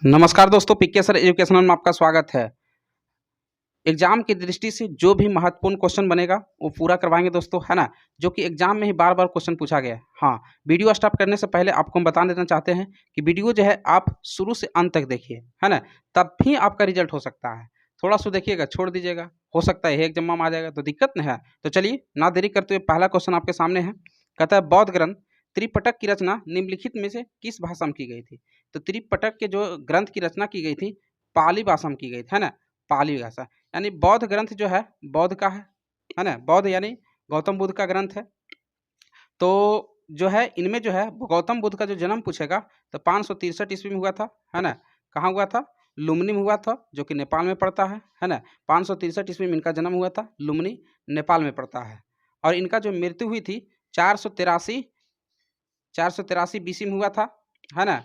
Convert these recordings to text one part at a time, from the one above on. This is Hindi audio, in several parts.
नमस्कार दोस्तों, पीके सर एजुकेशनल में आपका स्वागत है। एग्जाम की दृष्टि से जो भी महत्वपूर्ण क्वेश्चन बनेगा वो पूरा करवाएंगे दोस्तों, है ना। जो कि एग्जाम में ही बार बार क्वेश्चन पूछा गया है। हाँ, वीडियो स्टार्ट करने से पहले आपको हम बता देना चाहते हैं कि वीडियो जो है आप शुरू से अंत तक देखिए, है ना। तब भी आपका रिजल्ट हो सकता है। थोड़ा सा देखिएगा, छोड़ दीजिएगा, हो सकता है एक एग्जाम में आ जाएगा तो दिक्कत नहीं है। तो चलिए ना देरी करते हुए पहला क्वेश्चन आपके सामने है। कहता है बौद्ध ग्रंथ त्रिपिटक की रचना निम्नलिखित में से किस भाषा में की गई थी। तो त्रिपिटक के जो ग्रंथ की रचना की गई थी पाली भाषा में की गई थी, है ना। पाली भाषा यानी बौद्ध ग्रंथ जो है बौद्ध का है ना। बौद्ध यानी गौतम बुद्ध का ग्रंथ है। तो जो है इनमें जो है गौतम बुद्ध का जो जन्म पूछेगा तो 563 ईस्वी में हुआ था, है ना। कहाँ हुआ था? लुम्बिनी में हुआ था, जो कि नेपाल में पड़ता है ना। 563 ईस्वी में इनका जन्म हुआ था, लुम्बिनी नेपाल में पड़ता है। और इनका जो मृत्यु हुई थी 483 बीसी में हुआ था, है ना।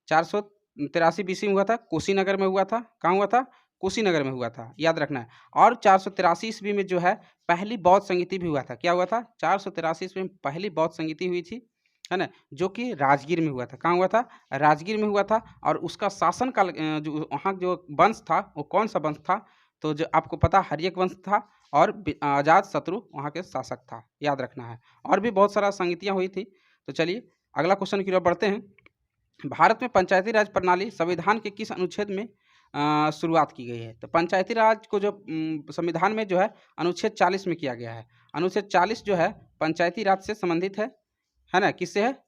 483 बीसी में हुआ था, कुशीनगर में हुआ था। कहाँ हुआ था? कुशीनगर में हुआ था, याद रखना है। और 483 ईस्वी में जो है पहली बौद्ध संगीति भी हुआ था। क्या हुआ था? 483 ईस्वी में पहली बौद्ध संगीति हुई थी, है ना, जो कि राजगीर में हुआ था। कहाँ हुआ था? राजगीर में हुआ था। और उसका शासन काल जो वहाँ जो वंश था वो कौन सा वंश था? तो जो आपको पता हर्यक वंश था। और अजात शत्रु वहाँ के शासक था, याद रखना है। और भी बहुत सारा संगीतियाँ हुई थी। तो चलिए अगला क्वेश्चन की ओर बढ़ते हैं। भारत में पंचायती राज प्रणाली संविधान के किस अनुच्छेद में शुरुआत की गई है? तो पंचायती राज को जो संविधान में जो है अनुच्छेद 40 में किया गया है। अनुच्छेद 40 जो है पंचायती राज से संबंधित है ना। किससे है?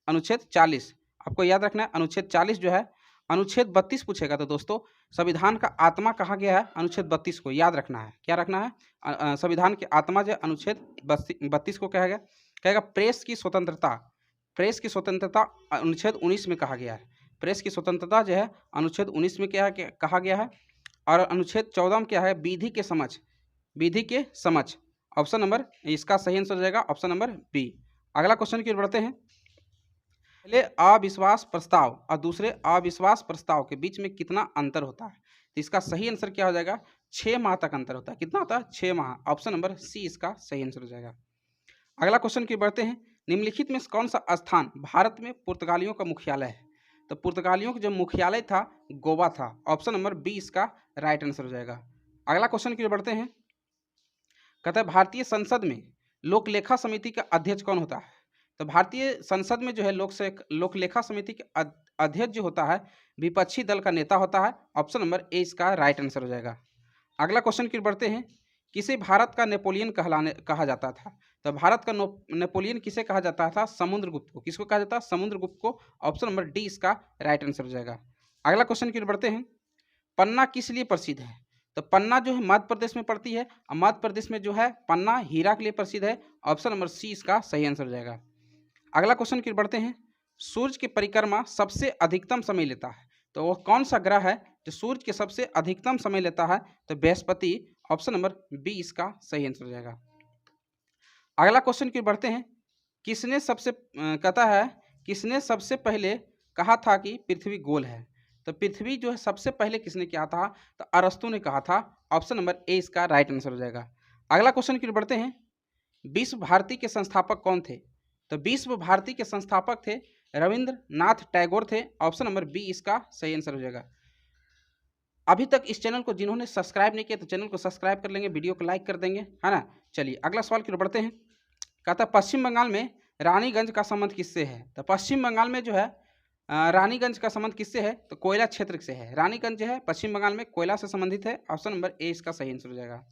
अनुच्छेद 40 आपको याद रखना है। अनुच्छेद 40 जो है, अनुच्छेद 32 पूछेगा तो दोस्तों संविधान का आत्मा कहा गया है अनुच्छेद 32 को, याद रखना है। क्या रखना है? संविधान की आत्मा जो अनुच्छेद 32 को कहा गया। कहेगा प्रेस की स्वतंत्रता। प्रेस की स्वतंत्रता अनुच्छेद 19 में कहा गया है। प्रेस की स्वतंत्रता जो है अनुच्छेद 19 में क्या कहा गया है। और अनुच्छेद 14 में क्या है? विधि के समझ। विधि के समझ ऑप्शन नंबर, इसका सही आंसर हो जाएगा ऑप्शन नंबर बी। अगला क्वेश्चन की ओर बढ़ते हैं। पहले अविश्वास प्रस्ताव और दूसरे अविश्वास प्रस्ताव के बीच में कितना अंतर होता है? तो इसका सही आंसर क्या हो जाएगा? 6 माह तक अंतर होता है। कितना होता है? 6 माह। ऑप्शन नंबर सी इसका सही आंसर हो जाएगा। अगला क्वेश्चन की बढ़ते हैं। निम्नलिखित में कौन सा स्थान भारत में पुर्तगालियों का मुख्यालय है? तो पुर्तगालियों का जो मुख्यालय था गोवा था। ऑप्शन नंबर बी इसका राइट आंसर हो जाएगा। अगला क्वेश्चन की ओर बढ़ते हैं। कहता है भारतीय संसद में लोक लेखा समिति का अध्यक्ष कौन होता है? तो भारतीय संसद में जो है लोक लेखा समिति के अध्यक्ष जो होता है विपक्षी दल का नेता होता है। ऑप्शन नंबर ए इसका राइट आंसर हो जाएगा। अगला क्वेश्चन की ओर बढ़ते हैं। किसे भारत का नेपोलियन कहा जाता था? तो भारत का नेपोलियन किसे कहा जाता था? समुद्रगुप्त को। किसको कहा जाता है? समुद्रगुप्त को। ऑप्शन नंबर डी इसका राइट आंसर हो जाएगा। अगला क्वेश्चन की ओर बढ़ते हैं। पन्ना किस लिए प्रसिद्ध है? तो पन्ना जो है मध्य प्रदेश में पड़ती है और मध्य प्रदेश में जो है पन्ना हीरा के लिए प्रसिद्ध है। ऑप्शन नंबर सी इसका सही आंसर हो जाएगा। अगला क्वेश्चन की ओर बढ़ते हैं। सूर्य की परिक्रमा सबसे अधिकतम समय लेता है, तो वह कौन सा ग्रह है जो सूर्य के सबसे अधिकतम समय लेता है? तो बृहस्पति। ऑप्शन नंबर बी इसका सही आंसर हो जाएगा। अगला क्वेश्चन की ओर बढ़ते हैं। किसने सबसे कहता है किसने सबसे पहले कहा था कि पृथ्वी गोल है? तो पृथ्वी जो है सबसे पहले किसने कहा था? तो अरस्तु ने कहा था। ऑप्शन नंबर ए इसका राइट आंसर हो जाएगा। अगला क्वेश्चन की ओर बढ़ते हैं। विश्व भारती के संस्थापक कौन थे? तो विश्व भारती के संस्थापक थे रविंद्रनाथ टैगोर थे। ऑप्शन नंबर बी इसका सही आंसर हो जाएगा। अभी तक इस चैनल को जिन्होंने सब्सक्राइब नहीं किया तो चैनल को सब्सक्राइब कर लेंगे, वीडियो को लाइक कर देंगे, है ना। चलिए अगला सवाल की ओर बढ़ते हैं। कहता है पश्चिम बंगाल में रानीगंज का संबंध किससे है? तो पश्चिम बंगाल में जो है रानीगंज का संबंध किससे है? तो कोयला क्षेत्र से है। रानीगंज जो है पश्चिम बंगाल में कोयला से संबंधित है। ऑप्शन नंबर ए इसका सही आंसर हो जाएगा।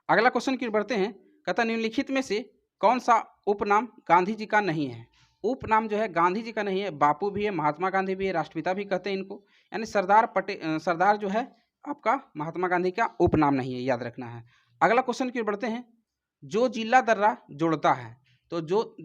अगला क्वेश्चन की ओर बढ़ते हैं। कहता निम्नलिखित में से कौन सा उपनाम गांधी जी का नहीं है? उपनाम जो है गांधी जी का नहीं है। बापू भी है, महात्मा गांधी भी है, राष्ट्रपिता भी कहते हैं इनको। यानी सरदार जो है आपका महात्मा गांधी का उपनाम नहीं है, याद रखना है। अगला क्वेश्चन की ओर बढ़ते हैं। जो जिला दर्रा जोड़ता है, तो जो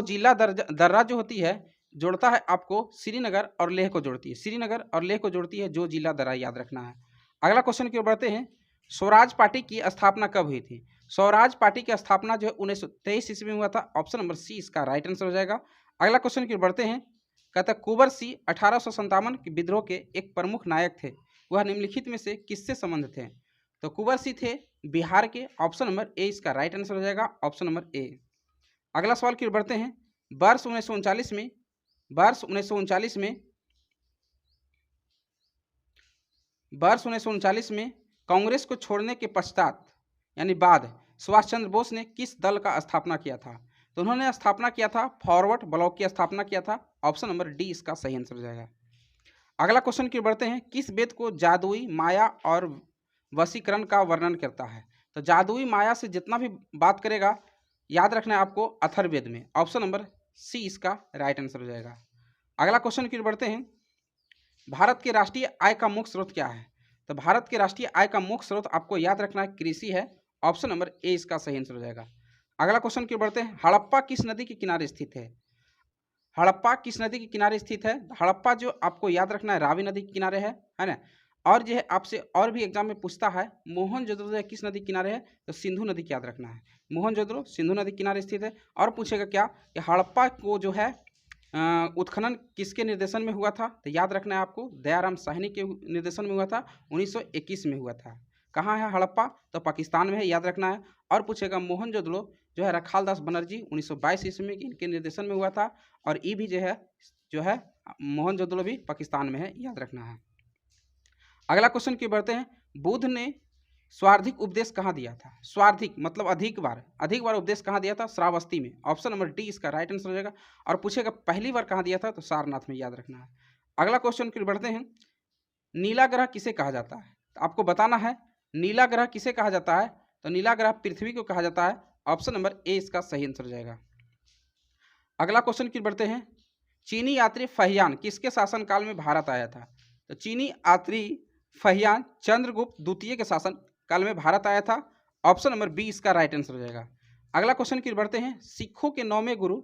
जिला दर्रा जो होती है जोड़ता है आपको श्रीनगर और लेह को जोड़ती है। श्रीनगर और लेह को जोड़ती है जो जिला दर्रा, याद रखना है। अगला क्वेश्चन की ओर बढ़ते हैं। स्वराज पार्टी की स्थापना कब हुई थी? स्वराज पार्टी की स्थापना जो है 1923 ईस्वी में हुआ था। ऑप्शन नंबर सी इसका राइट आंसर हो जाएगा। अगला क्वेश्चन की ओर बढ़ते हैं। कहता कुंवर सिंह 1857 के विद्रोह के एक प्रमुख नायक थे, वह निम्नलिखित में से किससे संबंध थे? तो कुंवर सिंह थे बिहार के। ऑप्शन नंबर ए इसका राइट आंसर हो जाएगा। Option number A. अगला सवाल की ओर बढ़ते हैं। वर्ष 1939 में वर्ष 1939 में कांग्रेस को छोड़ने के पश्चात यानी बाद सुभाष चंद्र बोस ने किस दल का स्थापना किया था? तो उन्होंने स्थापना किया था फॉरवर्ड ब्लॉक की स्थापना किया था। ऑप्शन नंबर डी इसका सही आंसर हो जाएगा। अगला क्वेश्चन की बढ़ते हैं, किस वेद को जादुई माया और वशीकरण का वर्णन करता है? तो जादुई माया से जितना भी बात करेगा याद रखना है आपको अथर्ववेद में। ऑप्शन नंबर सी इसका राइट आंसर हो जाएगा। अगला क्वेश्चन की बढ़ते हैं, भारत के राष्ट्रीय आय का मुख्य स्रोत क्या है? तो भारत के राष्ट्रीय आय का मुख्य स्रोत आपको याद रखना है कृषि है। ऑप्शन नंबर ए इसका सही आंसर हो जाएगा। अगला क्वेश्चन की बढ़ते हैं, हड़प्पा किस नदी के किनारे स्थित है? हड़प्पा किस नदी के किनारे स्थित है? हड़प्पा जो आपको याद रखना है रावी नदी के किनारे है ना। और जो है आपसे और भी एग्जाम में पूछता है मोहनजोदड़ो किस नदी के किनारे है? तो सिंधु नदी की याद रखना है। मोहनजोदड़ो सिंधु नदी के किनारे स्थित है। और पूछेगा क्या कि हड़प्पा को जो है उत्खनन किसके निर्देशन में हुआ था? तो याद रखना है आपको दयाराम साहनी के निर्देशन में हुआ था, 1921 में हुआ था। कहाँ है हड़प्पा? तो पाकिस्तान में है, याद रखना है। और पूछेगा मोहनजोदड़ो जो है रखाल दास बनर्जी 1922 ईस्वी में इनके निर्देशन में हुआ था। और ये भी जो है मोहनजोदड़ो भी पाकिस्तान में है, याद रखना है। अगला क्वेश्चन की बढ़ते हैं, बुद्ध ने स्वार्थिक उपदेश कहाँ दिया था? स्वार्थिक मतलब अधिक बार उपदेश कहाँ दिया था? श्रावस्ती में। ऑप्शन नंबर डी इसका राइट आंसर हो जाएगा। और पूछेगा पहली बार कहाँ दिया था? तो सारनाथ में, याद रखना है। अगला क्वेश्चन की बढ़ते हैं, नीला ग्रह किसे कहा जाता है? तो आपको बताना है नीला ग्रह किसे कहा जाता है? तो नीला ग्रह पृथ्वी को कहा जाता है। ऑप्शन नंबर ए इसका सही आंसर हो जाएगा। अगला क्वेश्चन की बढ़ते हैं, चीनी यात्री फहियान किसके शासनकाल में भारत आया था? तो चीनी यात्री फहियान चंद्रगुप्त द्वितीय के शासन काल में भारत आया था। ऑप्शन नंबर बी इसका राइट आंसर हो जाएगा। अगला क्वेश्चन की बढ़ते हैं, सिखों के नौवें गुरु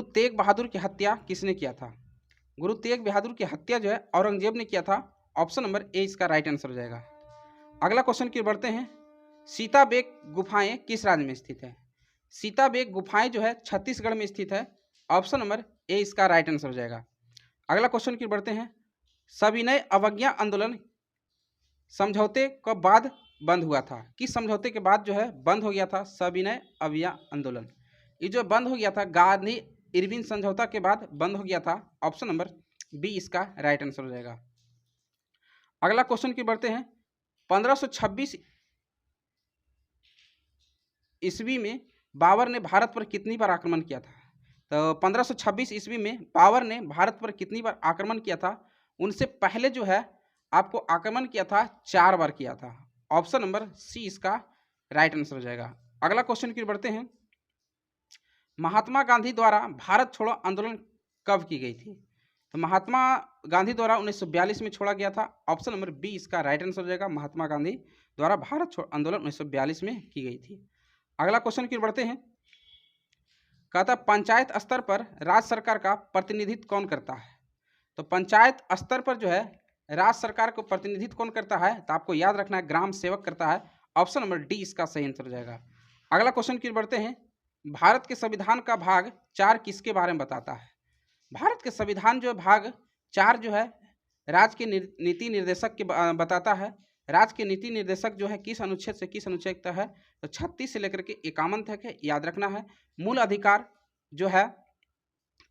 तेग बहादुर की हत्या किसने किया था? गुरु तेग बहादुर की हत्या जो है औरंगजेब ने किया था। ऑप्शन नंबर ए इसका राइट आंसर हो जाएगा। अगला क्वेश्चन की बढ़ते हैं, सीताबेग गुफाएं किस राज्य में स्थित है? सीताबेग गुफाएं जो है छत्तीसगढ़ में स्थित है। ऑप्शन नंबर ए इसका राइट आंसर हो जाएगा। अगला क्वेश्चन की बढ़ते हैं, सविनय अवज्ञा आंदोलन समझौते के बाद बंद हुआ था? किस समझौते के बाद जो है बंद हो गया था सविनय अवज्ञा आंदोलन? ये जो बंद हो गया था गांधी इरविन समझौता के बाद बंद हो गया था। ऑप्शन नंबर बी इसका राइट आंसर हो जाएगा। अगला क्वेश्चन की बढ़ते हैं, 1526 ईस्वी में बाबर ने भारत पर कितनी बार आक्रमण किया था? तो 1526 ईस्वी में बाबर ने भारत पर कितनी बार आक्रमण किया था? उनसे पहले जो है आपको आक्रमण किया था 4 बार किया था। ऑप्शन नंबर सी इसका राइट आंसर हो जाएगा। अगला क्वेश्चन की बढ़ते हैं, महात्मा गांधी द्वारा भारत छोड़ो आंदोलन कब की गई थी? तो महात्मा गांधी द्वारा 1942 में छोड़ा गया था। ऑप्शन नंबर बी इसका राइट आंसर हो जाएगा। महात्मा गांधी द्वारा भारत छोड़ो आंदोलन 1942 में की गई थी। अगला क्वेश्चन की बढ़ते हैं, कहता पंचायत स्तर पर राज्य सरकार का प्रतिनिधित्व कौन करता है? तो पंचायत स्तर पर जो है राज्य सरकार को प्रतिनिधित्व कौन करता है? तो आपको याद रखना है ग्राम सेवक करता है। ऑप्शन नंबर डी इसका सही आंसर हो जाएगा। अगला क्वेश्चन की बढ़ते हैं, भारत के संविधान का भाग 4 किसके बारे में बताता है? भारत के संविधान जो भाग 4 जो है राज्य के नीति निर्देशक के बताता है। राज्य के नीति निर्देशक जो है किस अनुच्छेद से किस अनुच्छेद तक है? तो 36 से लेकर के 51 तक है, याद रखना है। मूल अधिकार जो है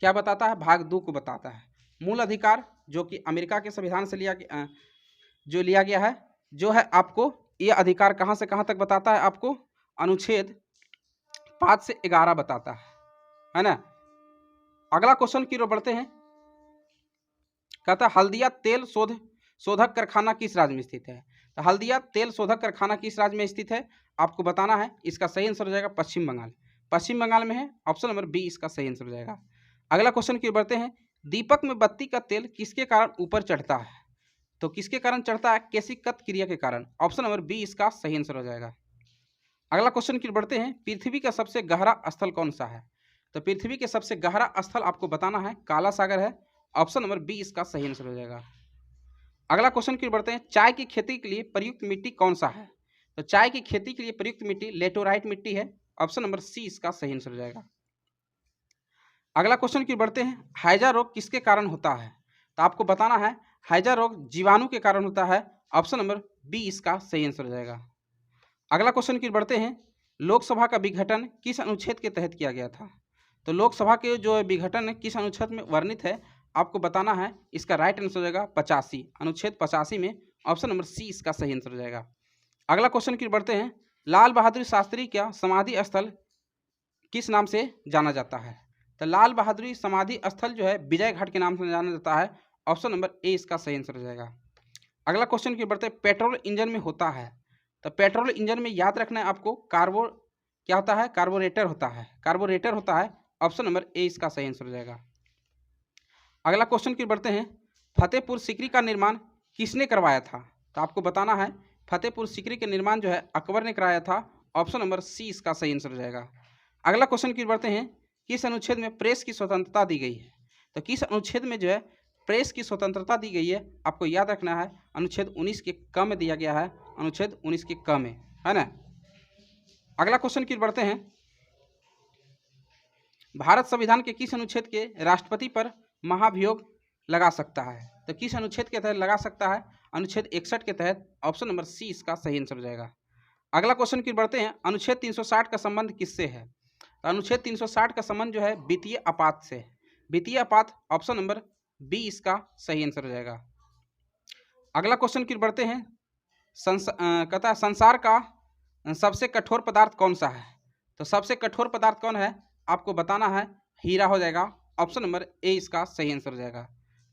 क्या बताता है? भाग 2 को बताता है। मूल अधिकार जो कि अमेरिका के संविधान से लिया गया है, जो है आपको ये अधिकार कहाँ से कहाँ तक बताता है? आपको अनुच्छेद 5 से 11 बताता है ना। अगला क्वेश्चन की ओर बढ़ते हैं, कहता है हल्दिया तेल शोधक कारखाना किस राज्य में स्थित है? तो हल्दिया तेल शोधक कारखाना किस राज्य में स्थित है? आपको बताना है। इसका सही आंसर हो जाएगा पश्चिम बंगाल। पश्चिम बंगाल में है। ऑप्शन नंबर बी इसका सही आंसर हो जाएगा। अगला क्वेश्चन की ओर बढ़ते हैं, दीपक में बत्ती का तेल किसके कारण ऊपर चढ़ता है? तो किसके कारण चढ़ता है? केशिकत क्रिया के कारण। ऑप्शन नंबर बी इसका सही आंसर हो जाएगा। अगला क्वेश्चन की बढ़ते हैं, पृथ्वी का सबसे गहरा स्थल कौन सा है? तो पृथ्वी के सबसे गहरा स्थल आपको बताना है काला सागर है। ऑप्शन नंबर बी इसका सही आंसर हो जाएगा। अगला क्वेश्चन की बढ़ते हैं, चाय की खेती के लिए प्रयुक्त मिट्टी कौन सा है? तो चाय की खेती के लिए प्रयुक्त मिट्टी लेटोराइट मिट्टी है। ऑप्शन नंबर सी इसका सही आंसर हो जाएगा। अगला क्वेश्चन की बढ़ते हैं, हैजा रोग किसके कारण होता है? तो आपको बताना है हैजा रोग जीवाणु के कारण होता है। ऑप्शन नंबर बी इसका सही आंसर हो जाएगा। अगला क्वेश्चन की बढ़ते हैं, लोकसभा का विघटन किस अनुच्छेद के तहत किया गया था? तो लोकसभा के जो विघटन किस अनुच्छेद में वर्णित है? आपको बताना है इसका राइट आंसर हो जाएगा 85। अनुच्छेद 85 में ऑप्शन नंबर सी इसका सही आंसर हो जाएगा। अगला क्वेश्चन की बढ़ते हैं। लाल बहादुर शास्त्री का समाधि स्थल किस नाम से जाना जाता है? तो लाल बहादुर समाधि स्थल जो है विजय घाट के नाम से जाना जाता है। ऑप्शन नंबर ए इसका सही आंसर हो जाएगा। अगला क्वेश्चन की बढ़ते हैं। पेट्रोल इंजन में होता है, तो पेट्रोल इंजन में याद रखना है आपको क्या होता है? कार्बोरेटर होता है। कार्बोरेटर होता है। ऑप्शन नंबर ए इसका सही आंसर हो जाएगा। अगला क्वेश्चन की बढ़ते हैं। फतेहपुर सीकरी का निर्माण किसने करवाया था? तो आपको बताना है फतेहपुर सीकरी के निर्माण जो है अकबर ने कराया था। ऑप्शन नंबर सी इसका सही आंसर हो जाएगा। अगला क्वेश्चन की बढ़ते हैं। किस अनुच्छेद में प्रेस की स्वतंत्रता दी गई है? तो किस अनुच्छेद में जो है प्रेस की स्वतंत्रता दी गई है? आपको याद रखना है अनुच्छेद 19 के क में दिया गया है। अनुच्छेद 19 के क में, है ना। अगला क्वेश्चन की बढ़ते हैं। भारत संविधान के किस अनुच्छेद के राष्ट्रपति पर महाभियोग लगा सकता है? तो किस अनुच्छेद के तहत लगा सकता है? अनुच्छेद 61 के तहत। ऑप्शन नंबर सी इसका सही आंसर हो जाएगा। अगला क्वेश्चन की बढ़ते हैं। अनुच्छेद 360 का संबंध किससे है? तो अनुच्छेद 360 का संबंध जो है वित्तीय आपात से। वित्तीय आपात। ऑप्शन नंबर बी इसका सही आंसर हो जाएगा। अगला क्वेश्चन की बढ़ते हैं। कहता है संसार का सबसे कठोर पदार्थ कौन सा है? तो सबसे कठोर पदार्थ कौन है? आपको बताना है हीरा हो जाएगा। ऑप्शन नंबर ए इसका सही आंसर हो जाएगा।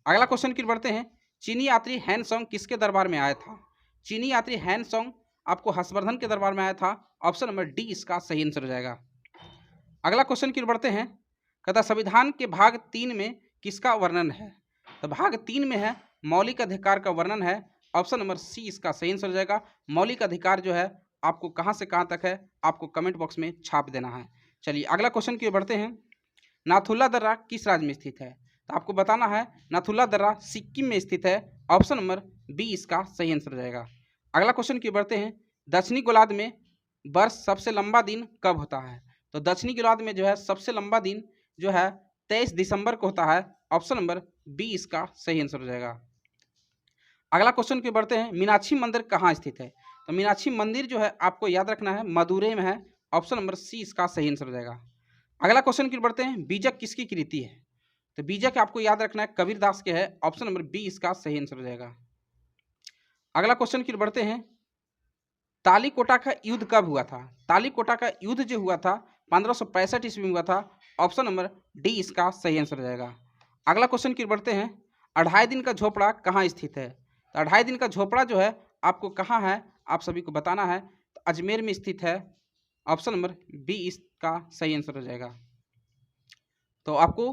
अगला क्वेश्चन की बढ़ते हैं। चीनी यात्री हैंसोंग किसके दरबार में आया था? चीनी यात्री हैंसोंग आपको हर्षवर्धन के दरबार में आया था। ऑप्शन नंबर डी इसका सही आंसर हो जाएगा। अगला क्वेश्चन की बढ़ते हैं। कहता संविधान के भाग 3 में किसका वर्णन है? तो भाग 3 में है मौलिक अधिकार का वर्णन है। ऑप्शन नंबर सी इसका सही आंसर हो जाएगा। मौलिक अधिकार जो है आपको कहां से कहां तक है आपको कमेंट बॉक्स में छाप देना है। चलिए अगला क्वेश्चन की बढ़ते हैं। नाथुला दर्रा किस राज्य में स्थित है? तो आपको बताना है नाथुला दर्रा सिक्किम में स्थित है। ऑप्शन नंबर बी इसका सही आंसर हो जाएगा। अगला क्वेश्चन की बढ़ते हैं। दक्षिणी गोलार्ध में वर्ष सबसे लंबा दिन कब होता है? तो दक्षिणी गोलार्ध में जो है सबसे लंबा दिन जो है 23 दिसंबर को होता है। ऑप्शन नंबर बी इसका सही आंसर हो जाएगा। अगला क्वेश्चन की बढ़ते हैं। मीनाक्षी मंदिर कहाँ स्थित है? तो मीनाक्षी मंदिर जो है आपको याद रखना है मदुरै में है। ऑप्शन नंबर सी इसका सही आंसर हो जाएगा। अगला क्वेश्चन की बढ़ते हैं। बीजक किसकी कृति है? तो बीजक आपको याद रखना है कबीरदास के है। ऑप्शन नंबर बी इसका सही आंसर हो जाएगा। अगला क्वेश्चन की बढ़ते हैं। तालीकोटा का युद्ध कब हुआ था? तालीकोटा का युद्ध जो हुआ था 1565 ईस्वी में हुआ था। ऑप्शन नंबर डी इसका सही आंसर हो जाएगा। अगला क्वेश्चन की बढ़ते हैं। 2.5 दिन का झोपड़ा कहाँ स्थित है? तो 2.5 दिन का झोपड़ा जो है आपको कहाँ है आप सभी को बताना है। तो अजमेर में स्थित है। ऑप्शन नंबर बी इसका सही आंसर हो जाएगा। तो आपको